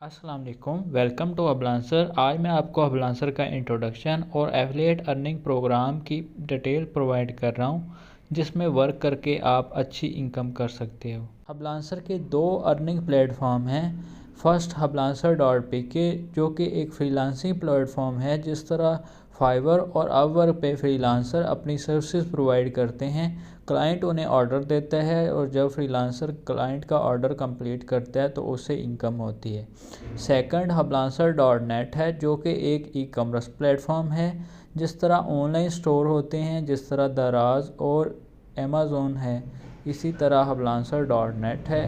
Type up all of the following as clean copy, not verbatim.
अस्सलाम वालेकुम, welcome to हबलांसर। आज मैं आपको हबलांसर का इंट्रोडक्शन और एफिलिएट अर्निंग प्रोग्राम की डिटेल प्रोवाइड कर रहा हूँ, जिसमें वर्क करके आप अच्छी इनकम कर सकते हो। हबलांसर के दो अर्निंग प्लेटफॉर्म हैं। फर्स्ट हबलांसर डॉट पी के, जो कि एक फ्रीलांसिंग प्लेटफॉर्म है। जिस तरह फाइवर और अपवर्क पे फ्रीलांसर अपनी सर्विसेज प्रोवाइड करते हैं, क्लाइंट उन्हें ऑर्डर देता है और जब फ्रीलांसर क्लाइंट का ऑर्डर कंप्लीट करता है तो उससे इनकम होती है। सेकंड हबलांसर डॉट नेट है, जो कि एक ई कॉमर्स प्लेटफॉर्म है। जिस तरह ऑनलाइन स्टोर होते हैं, जिस तरह दराज और अमेज़ोन है, इसी तरह हबलांसर डॉट नेट है,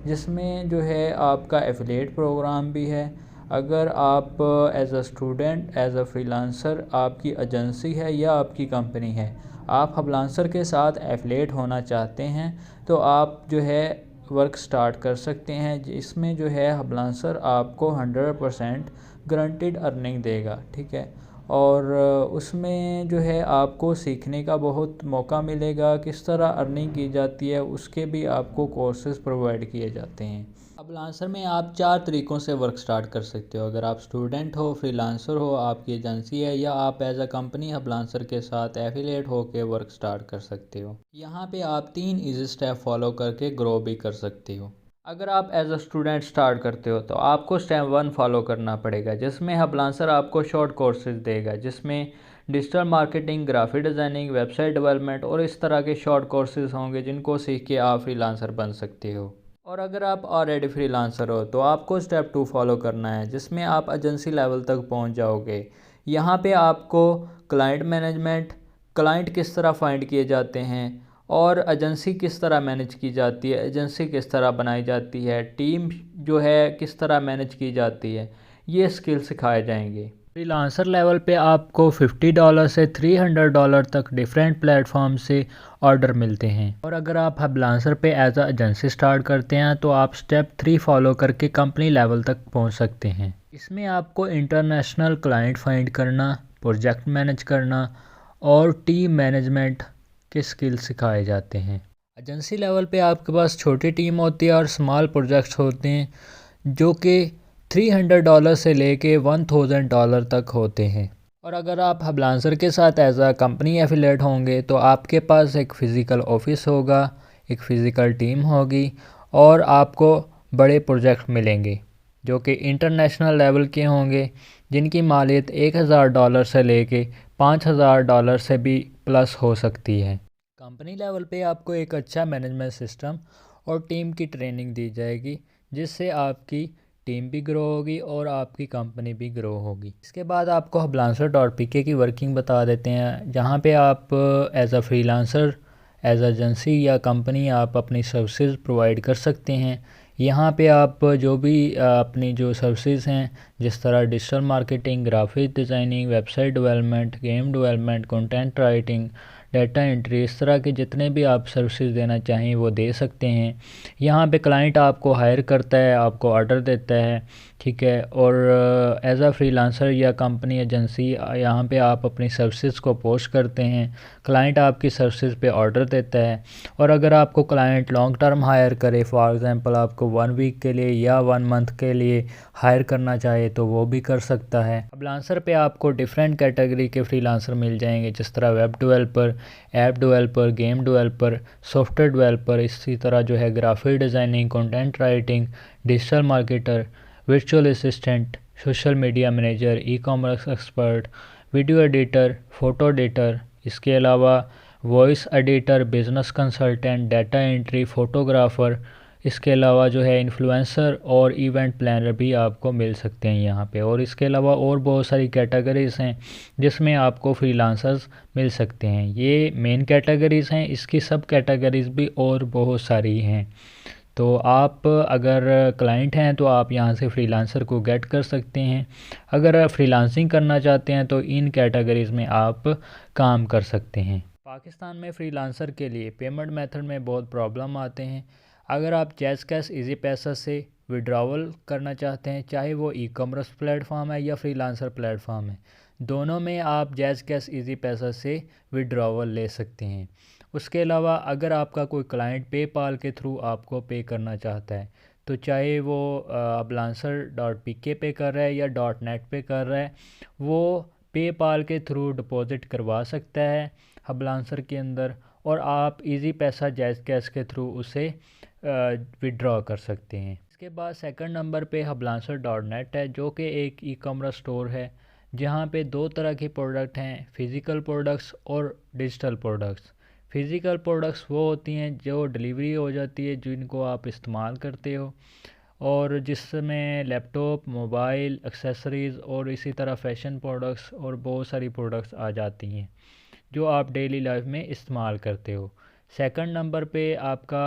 जिसमें जो है आपका एफिलिएट प्रोग्राम भी है। अगर आप as a student, as a freelancer, आपकी एजेंसी है या आपकी कंपनी है, आप हबलांसर के साथ एफिलिएट होना चाहते हैं, तो आप जो है वर्क स्टार्ट कर सकते हैं। इसमें जो है हबलांसर आपको 100% गारंटीड अर्निंग देगा, ठीक है। और उसमें जो है आपको सीखने का बहुत मौका मिलेगा, किस तरह अर्निंग की जाती है उसके भी आपको कोर्सेज प्रोवाइड किए जाते हैं। हबलांसर में आप 4 तरीक़ों से वर्क स्टार्ट कर सकते हो। अगर आप स्टूडेंट हो, फ्रीलांसर हो, आपकी एजेंसी है, या आप एज अ कंपनी हबलांसर के साथ एफिलिएट हो के वर्क स्टार्ट कर सकते हो। यहाँ पे आप 3 इजी स्टेप फॉलो करके ग्रो भी कर सकते हो। अगर आप एज अ स्टूडेंट स्टार्ट करते हो तो आपको स्टेप 1 फॉलो करना पड़ेगा, जिसमें हबलांसर आपको शॉर्ट कोर्सेज देगा, जिसमें digital marketing, graphic designing, website development और इस तरह के शॉर्ट कोर्सेज होंगे, जिनको सीख के आप फ्रीलांसर बन सकते हो। और अगर आप ऑलरेडी फ्रीलांसर हो तो आपको स्टेप 2 फॉलो करना है, जिसमें आप एजेंसी लेवल तक पहुंच जाओगे। यहाँ पे आपको क्लाइंट मैनेजमेंट, क्लाइंट किस तरह फाइंड किए जाते हैं, और एजेंसी किस तरह मैनेज की जाती है, एजेंसी किस तरह बनाई जाती है, टीम जो है किस तरह मैनेज की जाती है, ये स्किल सिखाए जाएंगे। फ्रीलांसर लेवल पे आपको $50 से $300 तक डिफरेंट प्लेटफॉर्म से ऑर्डर मिलते हैं। और अगर आप हबलांसर पे एज अ एजेंसी स्टार्ट करते हैं तो आप स्टेप 3 फॉलो करके कंपनी लेवल तक पहुंच सकते हैं। इसमें आपको इंटरनेशनल क्लाइंट फाइंड करना, प्रोजेक्ट मैनेज करना और टीम मैनेजमेंट के स्किल सिखाए जाते हैं। एजेंसी लेवल पे आपके पास छोटी टीम होती है और स्मॉल प्रोजेक्ट्स होते हैं, जो कि $300 से लेके $1000 तक होते हैं। और अगर आप हबलांसर के साथ एज अ कंपनी एफिलेट होंगे तो आपके पास एक फ़िज़िकल ऑफिस होगा, एक फ़िज़िकल टीम होगी और आपको बड़े प्रोजेक्ट मिलेंगे, जो कि इंटरनेशनल लेवल के होंगे, जिनकी मालियत $1000 से लेके $5000 से भी प्लस हो सकती है। कंपनी लेवल पे आपको एक अच्छा मैनेजमेंट सिस्टम और टीम की ट्रेनिंग दी जाएगी, जिससे आपकी टीम भी ग्रो होगी और आपकी कंपनी भी ग्रो होगी। इसके बाद आपको हबलांसर डॉट पी के की वर्किंग बता देते हैं, जहाँ पे आप as a freelancer, as agency या कंपनी आप अपनी सर्विसेज प्रोवाइड कर सकते हैं। यहाँ पे आप जो भी अपनी जो सर्विसेज हैं, जिस तरह digital marketing, graphic designing, website development, game development, content writing, data entry, इस तरह के जितने भी आप सर्विसेज देना चाहें वो दे सकते हैं। यहाँ पे क्लाइंट आपको हायर करता है, आपको ऑर्डर देता है, ठीक है। और एज अ फ्रीलांसर या कंपनी एजेंसी, यहाँ पे आप अपनी सर्विसेज को पोस्ट करते हैं, क्लाइंट आपकी सर्विसेज पे ऑर्डर देता है। और अगर आपको क्लाइंट लॉन्ग टर्म हायर करे, फॉर एग्जांपल आपको 1 वीक के लिए या 1 मंथ के लिए हायर करना चाहे, तो वो भी कर सकता है। फ्रीलांसर पे आपको डिफरेंट कैटेगरी के फ्रीलांसर मिल जाएंगे, जिस तरह web developer, app developer, game developer, software developer, इसी तरह जो है graphic designing, content writing, digital marketer, virtual assistant, social media manager, e commerce expert, video editor, photo editor, इसके अलावा voice editor, business consultant, data entry, photographer, इसके अलावा जो है इन्फ्लुएंसर और इवेंट प्लानर भी आपको मिल सकते हैं यहाँ पे। और इसके अलावा और बहुत सारी कैटेगरीज़ हैं जिसमें आपको फ्रीलांसर्स मिल सकते हैं। ये मेन कैटेगरीज़ हैं, इसकी सब कैटेगरीज़ भी और बहुत सारी हैं। तो आप अगर क्लाइंट हैं तो आप यहाँ से फ्रीलांसर को गेट कर सकते हैं। अगर फ्रीलांसिंग करना चाहते हैं तो इन कैटेगरीज़ में आप काम कर सकते हैं। पाकिस्तान में फ्रीलांसर के लिए पेमेंट मेथड में बहुत प्रॉब्लम आते हैं। अगर आप जैज़ कैश ईजी पैसा से विड्रॉवल करना चाहते हैं, चाहे वो ई कॉमर्स प्लेटफॉर्म है या फ्रीलांसर प्लेटफॉर्म है, दोनों में आप जैज़ कैश ईजी पैसा से विड्रॉवल ले सकते हैं। उसके अलावा अगर आपका कोई क्लाइंट पेपाल के थ्रू आपको पे करना चाहता है तो चाहे वो ablancer.pk पे कर रहा है या .net पे कर रहा है, वो पेपाल के थ्रू डिपॉज़िट करवा सकता है ablancer के अंदर, और आप इजी पैसा जैज़ कैश के थ्रू उसे विड्रॉ कर सकते हैं। इसके बाद सेकंड नंबर पे ablancer.net है, जो कि एक ई कॉमर्स स्टोर है जहाँ पे दो तरह के प्रोडक्ट हैं, फ़िज़िकल प्रोडक्ट्स और डिजिटल प्रोडक्ट्स। फ़िज़िकल प्रोडक्ट्स वो होती हैं जो डिलीवरी हो जाती है, जिनको आप इस्तेमाल करते हो, और जिसमें लैपटॉप, मोबाइल, एक्सेसरीज़ और इसी तरह फ़ैशन प्रोडक्ट्स और बहुत सारी प्रोडक्ट्स आ जाती हैं जो आप डेली लाइफ में इस्तेमाल करते हो। सेकंड नंबर पे आपका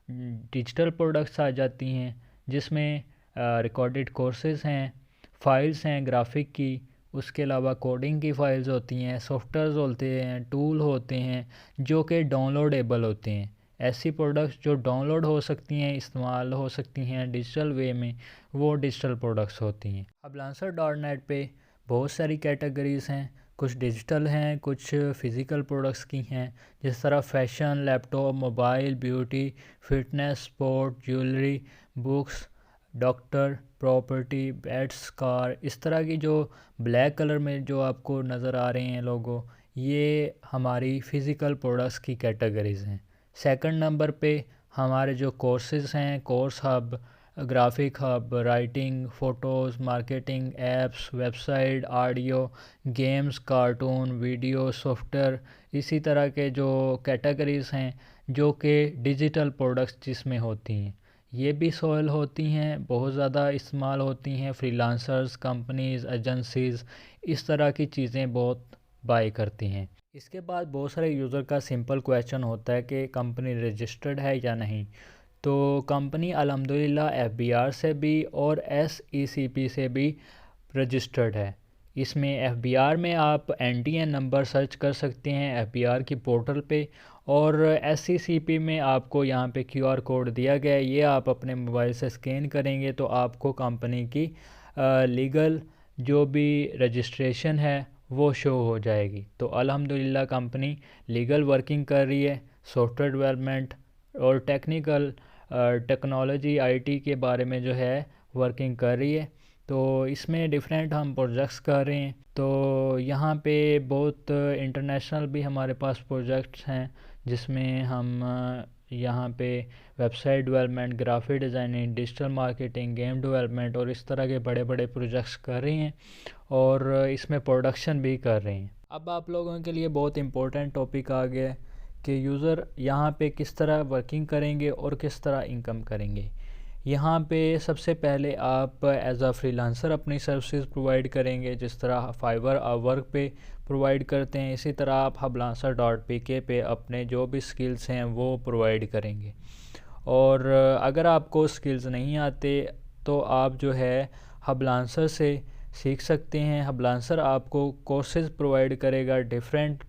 डिजिटल प्रोडक्ट्स आ जाती हैं, जिसमें रिकॉर्डेड कोर्सेज़ हैं, फ़ाइल्स हैं ग्राफिक की, उसके अलावा कोडिंग की फ़ाइल्स होती हैं, सॉफ्टवेयर्स होते हैं, टूल होते हैं जो कि डाउनलोडेबल होते हैं। ऐसी प्रोडक्ट्स जो डाउनलोड हो सकती हैं, इस्तेमाल हो सकती हैं डिजिटल वे में, वो डिजिटल प्रोडक्ट्स होती हैं। ablancer.net पे बहुत सारी कैटेगरीज़ हैं, कुछ डिजिटल हैं, कुछ फ़िज़िकल प्रोडक्ट्स की हैं, जिस तरह fashion, laptop, mobile, beauty, fitness, sport, jewellery, books, doctor, property, beds, car, इस तरह की जो ब्लैक कलर में जो आपको नज़र आ रहे हैं लोगो, ये हमारी फ़िज़िकल प्रोडक्ट्स की कैटेगरीज़ हैं। सेकंड नंबर पे हमारे जो कोर्सेज़ हैं, course hub, graphic hub, writing, photos, marketing, apps, website, audio, games, cartoon, video, software, इसी तरह के जो कैटेगरीज़ हैं जो कि डिजिटल प्रोडक्ट्स जिसमें होती हैं, ये भी सोल होती हैं, बहुत ज़्यादा इस्तेमाल होती हैं। फ्रीलांसर्स, कंपनीज़, एजेंसीज़ इस तरह की चीज़ें बहुत बाय करती हैं। इसके बाद बहुत सारे यूज़र का सिंपल क्वेश्चन होता है कि कंपनी रजिस्टर्ड है या नहीं। तो कंपनी अल्हम्दुलिल्लाह FBR से भी और SECP से भी रजिस्टर्ड है। इसमें FBR में आप NTN नंबर सर्च कर सकते हैं FBR की पोर्टल पे, और SECP में आपको यहाँ पे QR कोड दिया गया है, ये आप अपने मोबाइल से स्कैन करेंगे तो आपको कंपनी की लीगल जो भी रजिस्ट्रेशन है वो शो हो जाएगी। तो अल्हम्दुलिल्लाह कंपनी लीगल वर्किंग कर रही है, सॉफ्टवेयर डेवलपमेंट और टेक्नोलॉजी IT के बारे में जो है वर्किंग कर रही है। तो इसमें डिफरेंट हम प्रोजेक्ट्स कर रहे हैं। तो यहाँ पे बहुत इंटरनेशनल भी हमारे पास प्रोजेक्ट्स हैं, जिसमें हम यहाँ पे website development, graphic designing, digital marketing, game development और इस तरह के बड़े बड़े प्रोजेक्ट्स कर रहे हैं, और इसमें प्रोडक्शन भी कर रहे हैं। अब आप लोगों के लिए बहुत इम्पोर्टेंट टॉपिक आ गया है कि यूज़र यहाँ पे किस तरह वर्किंग करेंगे और किस तरह इनकम करेंगे। यहाँ पे सबसे पहले आप एज अ फ्रीलांसर अपनी सर्विसेज प्रोवाइड करेंगे, जिस तरह फाइवर अपवर्क पे प्रोवाइड करते हैं, इसी तरह आप ablancer.pk पे अपने जो भी स्किल्स हैं वो प्रोवाइड करेंगे। और अगर आपको स्किल्स नहीं आते तो आप जो है ablancer से सीख सकते हैं। ablancer आपको कोर्सेज प्रोवाइड करेगा डिफरेंट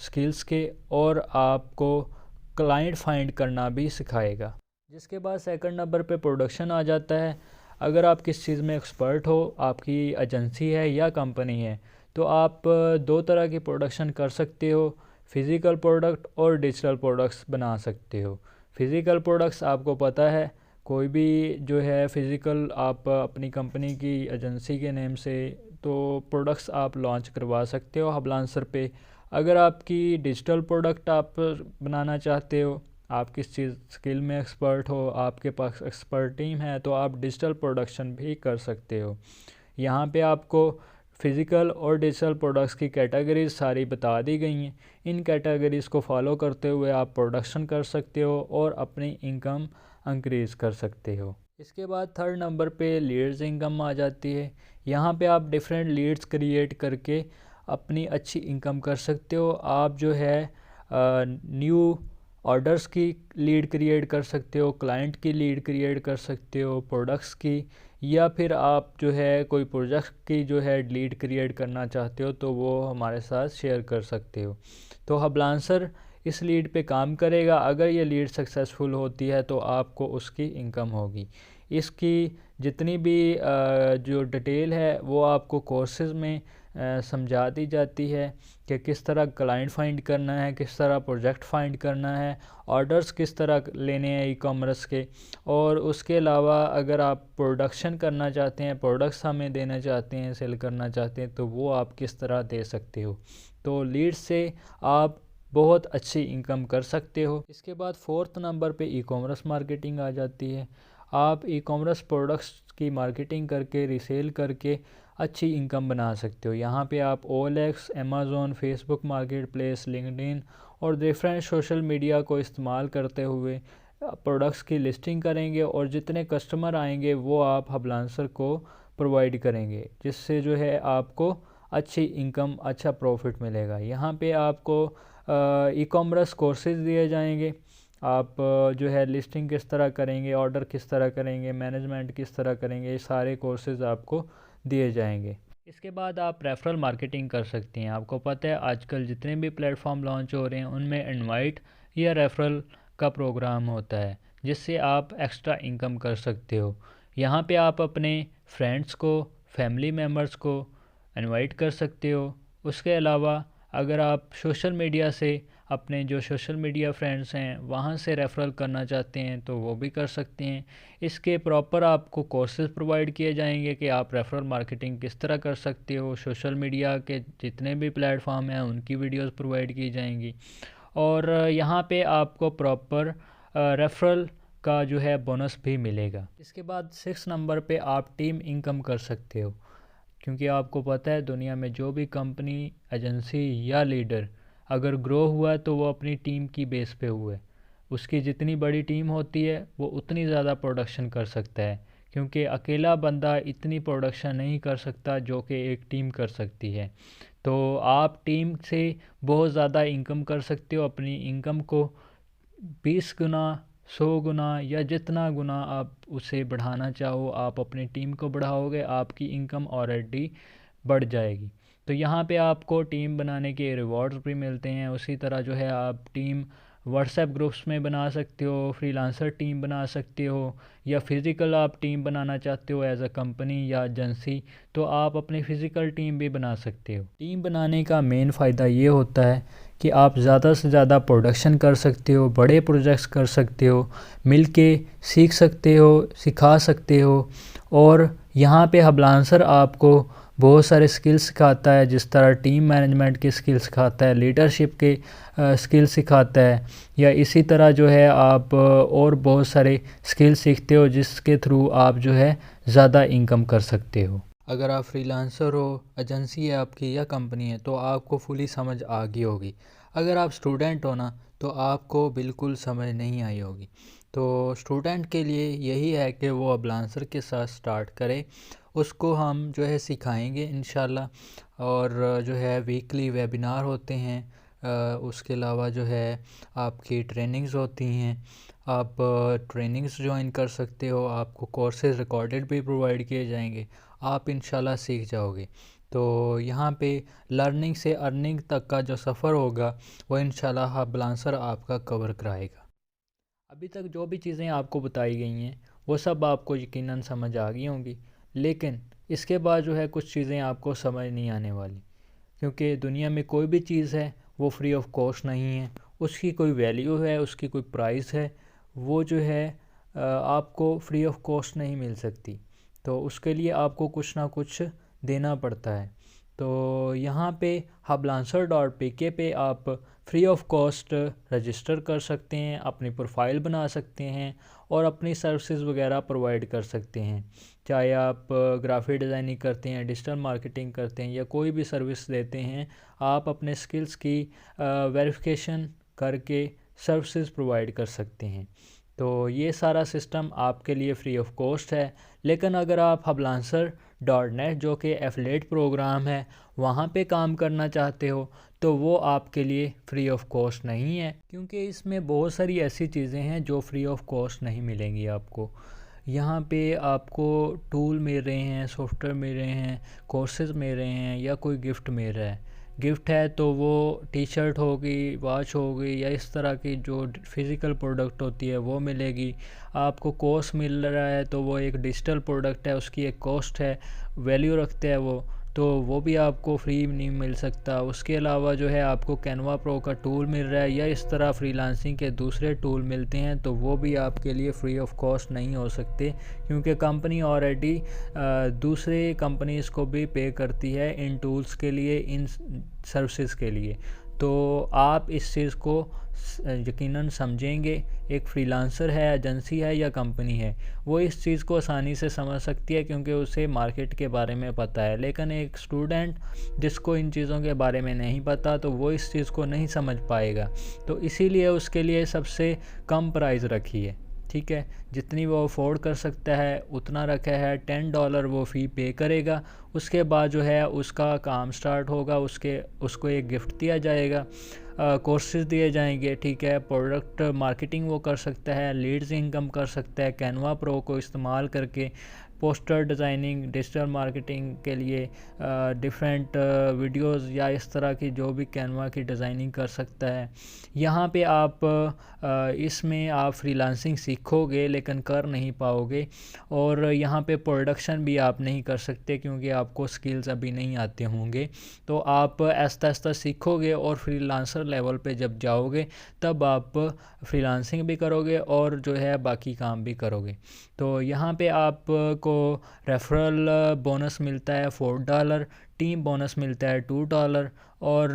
स्किल्स के, और आपको क्लाइंट फाइंड करना भी सिखाएगा। जिसके बाद सेकंड नंबर पे प्रोडक्शन आ जाता है। अगर आप किस चीज़ में एक्सपर्ट हो, आपकी एजेंसी है या कंपनी है, तो आप दो तरह की प्रोडक्शन कर सकते हो, फ़िज़िकल प्रोडक्ट और डिजिटल प्रोडक्ट्स बना सकते हो। फ़िज़िकल प्रोडक्ट्स आपको पता है, कोई भी जो है फ़िज़िकल आप अपनी कंपनी की एजेंसी के नेम से तो प्रोडक्ट्स आप लॉन्च करवा सकते हो ablancer पे। अगर आपकी डिजिटल प्रोडक्ट आप बनाना चाहते हो, आप किस चीज़ स्किल में एक्सपर्ट हो, आपके पास एक्सपर्ट टीम है, तो आप डिजिटल प्रोडक्शन भी कर सकते हो। यहाँ पे आपको फ़िज़िकल और डिजिटल प्रोडक्ट्स की कैटेगरीज सारी बता दी गई हैं। इन कैटेगरीज़ को फॉलो करते हुए आप प्रोडक्शन कर सकते हो और अपनी इनकम इंक्रीज़ कर सकते हो। इसके बाद थर्ड नंबर पे लीड्स इनकम आ जाती है। यहाँ पे आप डिफरेंट लीड्स क्रिएट करके अपनी अच्छी इनकम कर सकते हो। आप जो है न्यू ऑर्डर्स की लीड क्रिएट कर सकते हो, क्लाइंट की लीड क्रिएट कर सकते हो, प्रोडक्ट्स की, या फिर आप जो है कोई प्रोजेक्ट की जो है लीड क्रिएट करना चाहते हो तो वो हमारे साथ शेयर कर सकते हो। तो ablancer इस लीड पे काम करेगा। अगर ये लीड सक्सेसफुल होती है तो आपको उसकी इनकम होगी। इसकी जितनी भी जो डिटेल है वो आपको कोर्सेज़ में समझा दी जाती है कि किस तरह क्लाइंट फाइंड करना है, किस तरह प्रोजेक्ट फाइंड करना है, ऑर्डर्स किस तरह लेने हैं ई कॉमर्स के। और उसके अलावा अगर आप प्रोडक्शन करना चाहते हैं, प्रोडक्ट्स हमें देना चाहते हैं, सेल करना चाहते हैं, तो वो आप किस तरह दे सकते हो। तो लीड से आप बहुत अच्छी इनकम कर सकते हो। इसके बाद 4th नंबर पे ई कॉमर्स मार्केटिंग आ जाती है। आप ई कॉमर्स प्रोडक्ट्स की मार्केटिंग करके, रीसेल करके अच्छी इनकम बना सकते हो। यहाँ पे आप OLX, Amazon, Facebook market place, LinkedIn और डिफरेंट सोशल मीडिया को इस्तेमाल करते हुए प्रोडक्ट्स की लिस्टिंग करेंगे और जितने कस्टमर आएंगे वो आप हबलांसर को प्रोवाइड करेंगे, जिससे जो है आपको अच्छी इनकम, अच्छा प्रॉफिट मिलेगा। यहाँ पे आपको ई कॉमर्स कोर्सेज दिए जाएंगे। आप जो है लिस्टिंग किस तरह करेंगे, ऑर्डर किस तरह करेंगे, मैनेजमेंट किस तरह करेंगे, ये सारे कोर्सेज आपको दिए जाएंगे। इसके बाद आप रेफरल मार्केटिंग कर सकते हैं। आपको पता है आजकल जितने भी प्लेटफॉर्म लॉन्च हो रहे हैं उनमें इनवाइट या रेफरल का प्रोग्राम होता है, जिससे आप एक्स्ट्रा इनकम कर सकते हो। यहाँ पे आप अपने फ्रेंड्स को, फैमिली मेम्बर्स को इनवाइट कर सकते हो। उसके अलावा अगर आप सोशल मीडिया से अपने जो सोशल मीडिया फ्रेंड्स हैं वहाँ से रेफ़रल करना चाहते हैं तो वो भी कर सकते हैं। इसके प्रॉपर आपको कोर्सेज़ प्रोवाइड किए जाएंगे कि आप रेफ़रल मार्केटिंग किस तरह कर सकते हो। सोशल मीडिया के जितने भी प्लेटफॉर्म हैं उनकी वीडियोस प्रोवाइड की जाएंगी और यहाँ पे आपको प्रॉपर रेफ़रल का जो है बोनस भी मिलेगा। इसके बाद 6 नंबर पे आप टीम इनकम कर सकते हो, क्योंकि आपको पता है दुनिया में जो भी कंपनी, एजेंसी या लीडर अगर ग्रो हुआ तो वो अपनी टीम की बेस पे हुआ है। उसकी जितनी बड़ी टीम होती है वो उतनी ज़्यादा प्रोडक्शन कर सकता है, क्योंकि अकेला बंदा इतनी प्रोडक्शन नहीं कर सकता जो कि एक टीम कर सकती है। तो आप टीम से बहुत ज़्यादा इनकम कर सकते हो। अपनी इनकम को 20 गुना, 100 गुना या जितना गुना आप उसे बढ़ाना चाहो, आप अपनी टीम को बढ़ाओगे, आपकी इनकम ऑलरेडी बढ़ जाएगी। तो यहाँ पे आपको टीम बनाने के रिवॉर्ड्स भी मिलते हैं। उसी तरह जो है आप टीम व्हाट्सएप ग्रुप्स में बना सकते हो, फ्रीलांसर टीम बना सकते हो, या फिज़िकल आप टीम बनाना चाहते हो एज अ कंपनी या एजेंसी, तो आप अपनी फ़िज़िकल टीम भी बना सकते हो। टीम बनाने का मेन फ़ायदा ये होता है कि आप ज़्यादा से ज़्यादा प्रोडक्शन कर सकते हो, बड़े प्रोजेक्ट्स कर सकते हो, मिलके सीख सकते हो, सिखा सकते हो। और यहाँ पे हबलांसर आपको बहुत सारे स्किल्स सिखाता है, जिस तरह टीम मैनेजमेंट के स्किल सिखाता है, लीडरशिप के स्किल सिखाता है, या इसी तरह जो है आप और बहुत सारे स्किल सीखते हो जिसके थ्रू आप जो है ज़्यादा इनकम कर सकते हो। अगर आप फ्रीलांसर हो, एजेंसी है आपकी या कंपनी है, तो आपको फुली समझ आ गई होगी। अगर आप स्टूडेंट हो ना तो आपको बिल्कुल समझ नहीं आई होगी। तो स्टूडेंट के लिए यही है कि वो हबलांसर के साथ स्टार्ट करे। उसको हम जो है सिखाएंगे इंशाल्लाह। और जो है वीकली वेबिनार होते हैं, उसके अलावा जो है आपकी ट्रेनिंग्स होती हैं। आप ट्रेनिंग्स ज्वाइन कर सकते हो, आपको कोर्सेज रिकॉर्डेड भी प्रोवाइड किए जाएंगे, आप इंशाल्लाह सीख जाओगे। तो यहाँ पे लर्निंग से अर्निंग तक का जो सफ़र होगा वो इंशाल्लाह हबलांसर आपका कवर कराएगा। अभी तक जो भी चीज़ें आपको बताई गई हैं वो सब आपको यकीनन समझ आ गई होंगी, लेकिन इसके बाद जो है कुछ चीज़ें आपको समझ नहीं आने वाली, क्योंकि दुनिया में कोई भी चीज़ है वो फ्री ऑफ कॉस्ट नहीं है। उसकी कोई वैल्यू है, उसकी कोई प्राइस है, वो जो है आपको फ्री ऑफ कॉस्ट नहीं मिल सकती। तो उसके लिए आपको कुछ ना कुछ देना पड़ता है। तो यहाँ पे hublancer.pk पे आप फ्री ऑफ कॉस्ट रजिस्टर कर सकते हैं, अपनी प्रोफाइल बना सकते हैं और अपनी सर्विसेज वगैरह प्रोवाइड कर सकते हैं। चाहे आप ग्राफिक डिज़ाइनिंग करते हैं, डिजिटल मार्केटिंग करते हैं या कोई भी सर्विस देते हैं, आप अपने स्किल्स की वेरिफिकेशन करके सर्विसेज प्रोवाइड कर सकते हैं। तो ये सारा सिस्टम आपके लिए फ्री ऑफ कॉस्ट है। लेकिन अगर आप hublancer.net जो कि एफिलिएट प्रोग्राम है वहाँ पे काम करना चाहते हो तो वो आपके लिए फ्री ऑफ कॉस्ट नहीं है, क्योंकि इसमें बहुत सारी ऐसी चीज़ें हैं जो फ्री ऑफ कॉस्ट नहीं मिलेंगी आपको। यहाँ पे आपको टूल मिल रहे हैं, सॉफ्टवेयर मिल रहे हैं, कोर्सेज मिल रहे हैं या कोई गिफ्ट मिल रहा है। गिफ्ट है तो वो टी शर्ट होगी, वॉच होगी या इस तरह की जो फिज़िकल प्रोडक्ट होती है वो मिलेगी। आपको कोर्स मिल रहा है तो वो एक डिजिटल प्रोडक्ट है, उसकी एक कॉस्ट है, वैल्यू रखते हैं वो। तो वो भी आपको फ्री नहीं मिल सकता। उसके अलावा जो है आपको कैनवा प्रो का टूल मिल रहा है या इस तरह फ्रीलांसिंग के दूसरे टूल मिलते हैं, तो वो भी आपके लिए फ्री ऑफ कॉस्ट नहीं हो सकते, क्योंकि कंपनी ऑलरेडी दूसरे कंपनीज़ को भी पे करती है इन टूल्स के लिए, इन सर्विसेज के लिए। तो आप इस चीज़ को यकीनन समझेंगे। एक फ्रीलांसर है, एजेंसी है या कंपनी है, वो इस चीज़ को आसानी से समझ सकती है क्योंकि उसे मार्केट के बारे में पता है। लेकिन एक स्टूडेंट जिसको इन चीज़ों के बारे में नहीं पता, तो वो इस चीज़ को नहीं समझ पाएगा। तो इसीलिए उसके लिए सबसे कम प्राइस रखी है, ठीक है। जितनी वो अफोर्ड कर सकता है उतना रखा है। $10 वो फ़ी पे करेगा। उसके बाद जो है उसका काम स्टार्ट होगा। उसको एक गिफ्ट दिया जाएगा, कोर्सेज दिए जाएंगे, ठीक है। प्रोडक्ट मार्केटिंग वो कर सकता है, लीड्स इनकम कर सकता है कैनवा प्रो को इस्तेमाल करके। पोस्टर डिज़ाइनिंग, डिजिटल मार्केटिंग के लिए डिफरेंट वीडियोस या इस तरह की जो भी कैनवा की डिज़ाइनिंग कर सकता है। यहाँ पे आप इसमें आप फ्रीलांसिंग सीखोगे लेकिन कर नहीं पाओगे, और यहाँ पे प्रोडक्शन भी आप नहीं कर सकते क्योंकि आपको स्किल्स अभी नहीं आते होंगे। तो आप आहिस्ता आहिस्ता सीखोगे और फ्रीलांसर लेवल पे जब जाओगे तब आप फ्रीलांसिंग भी करोगे और जो है बाकी काम भी करोगे। तो यहाँ पे आपको रेफरल बोनस मिलता है $4, टीम बोनस मिलता है $2, और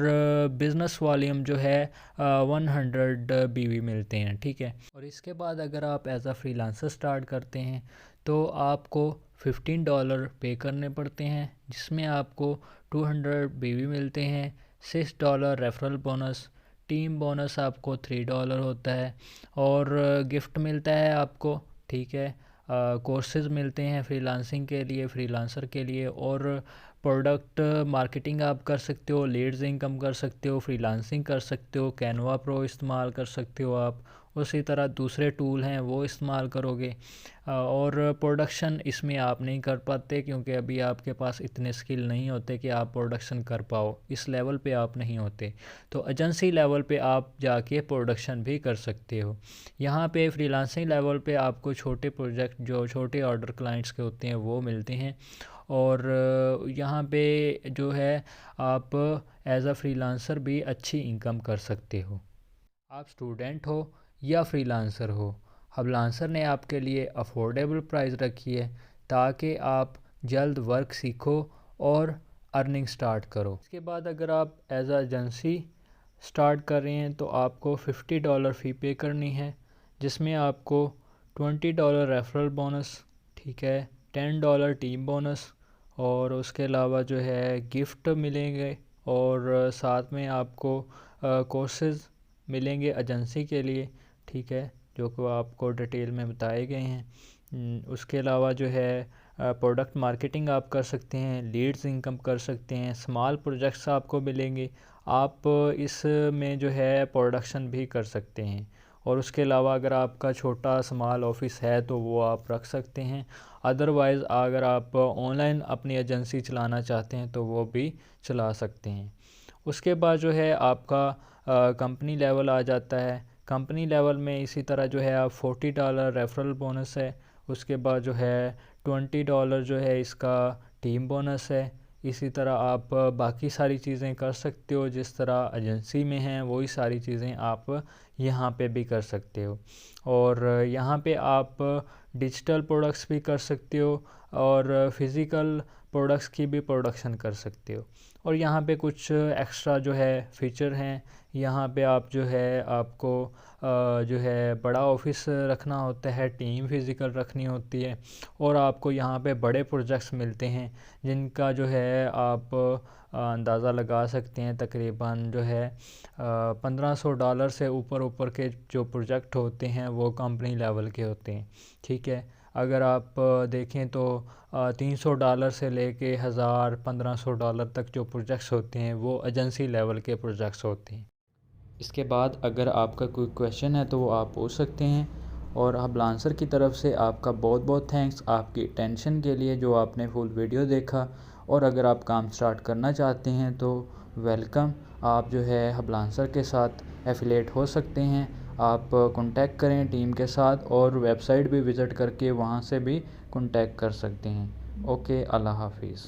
बिज़नेस वॉल्यूम जो है 100 BV मिलते हैं, ठीक है। और इसके बाद अगर आप एज अ फ्रीलांसर स्टार्ट करते हैं तो आपको $15 पे करने पड़ते हैं, जिसमें आपको 200 BV मिलते हैं, $6 रेफरल बोनस, टीम बोनस आपको $3 होता है, और गिफ्ट मिलता है आपको, ठीक है। कोर्सेज़ मिलते हैं फ्रीलांसिंग के लिए, फ्रीलांसर के लिए, और प्रोडक्ट मार्केटिंग आप कर सकते हो, लीड्स इनकम कर सकते हो, फ्रीलांसिंग कर सकते हो, कैनवा प्रो इस्तेमाल कर सकते हो आप। उसी तरह दूसरे टूल हैं वो इस्तेमाल करोगे। और प्रोडक्शन इसमें आप नहीं कर पाते क्योंकि अभी आपके पास इतने स्किल नहीं होते कि आप प्रोडक्शन कर पाओ, इस लेवल पे आप नहीं होते। तो एजेंसी लेवल पे आप जाके प्रोडक्शन भी कर सकते हो। यहाँ पे फ्रीलांसिंग लेवल पे आपको छोटे प्रोजेक्ट जो छोटे ऑर्डर क्लाइंट्स के होते हैं वो मिलते हैं, और यहाँ पे जो है आप एज अ फ्रीलांसर भी अच्छी इनकम कर सकते हो। आप स्टूडेंट हो या फ्रीलांसर हो, हबलांसर ने आपके लिए अफोर्डेबल प्राइस रखी है ताकि आप जल्द वर्क सीखो और अर्निंग स्टार्ट करो। इसके बाद अगर आप एज अ एजेंसी स्टार्ट कर रहे हैं तो आपको $50 फ़ी पे करनी है, जिसमें आपको $20 रेफरल बोनस, ठीक है, $10 टीम बोनस, और उसके अलावा जो है गिफ्ट मिलेंगे, और साथ में आपको कोर्सेज़ मिलेंगे एजेंसी के लिए, ठीक है, जो कि आपको डिटेल में बताए गए हैं। उसके अलावा जो है प्रोडक्ट मार्केटिंग आप कर सकते हैं, लीड्स इनकम कर सकते हैं, स्मॉल प्रोजेक्ट्स आपको मिलेंगे, आप इसमें जो है प्रोडक्शन भी कर सकते हैं। और उसके अलावा अगर आपका छोटा स्मॉल ऑफिस है तो वो आप रख सकते हैं। अदरवाइज़ अगर आप ऑनलाइन अपनी एजेंसी चलाना चाहते हैं तो वो भी चला सकते हैं। उसके बाद जो है आपका कंपनी लेवल आ जाता है। कंपनी लेवल में इसी तरह जो है आप $40 रेफरल बोनस है, उसके बाद जो है $20 जो है इसका टीम बोनस है। इसी तरह आप बाकी सारी चीज़ें कर सकते हो, जिस तरह एजेंसी में हैं वही सारी चीज़ें आप यहाँ पे भी कर सकते हो। और यहाँ पे आप डिजिटल प्रोडक्ट्स भी कर सकते हो और फिज़िकल प्रोडक्ट्स की भी प्रोडक्शन कर सकते हो। और यहाँ पे कुछ एक्स्ट्रा जो है फीचर हैं। यहाँ पे आप जो है आपको जो है बड़ा ऑफिस रखना होता है, टीम फिज़िकल रखनी होती है, और आपको यहाँ पे बड़े प्रोजेक्ट्स मिलते हैं जिनका जो है आप अंदाज़ा लगा सकते हैं। तकरीबन जो है $1500 से ऊपर के जो प्रोजेक्ट होते हैं वो कंपनी लेवल के होते हैं, ठीक है। अगर आप देखें तो $300 से लेके 1000-1500 तक जो प्रोजेक्ट्स होते हैं वो एजेंसी लेवल के प्रोजेक्ट्स होते हैं। इसके बाद अगर आपका कोई क्वेश्चन है तो वो आप पूछ सकते हैं। और हबलांसर की तरफ से आपका बहुत बहुत थैंक्स आपकी अटेंशन के लिए, जो आपने फुल वीडियो देखा। और अगर आप काम स्टार्ट करना चाहते हैं तो वेलकम, आप जो है हबलांसर के साथ एफिलेट हो सकते हैं। आप कांटेक्ट करें टीम के साथ, और वेबसाइट भी विज़िट करके वहाँ से भी कांटेक्ट कर सकते हैं। ओके, अल्लाह हाफिज़।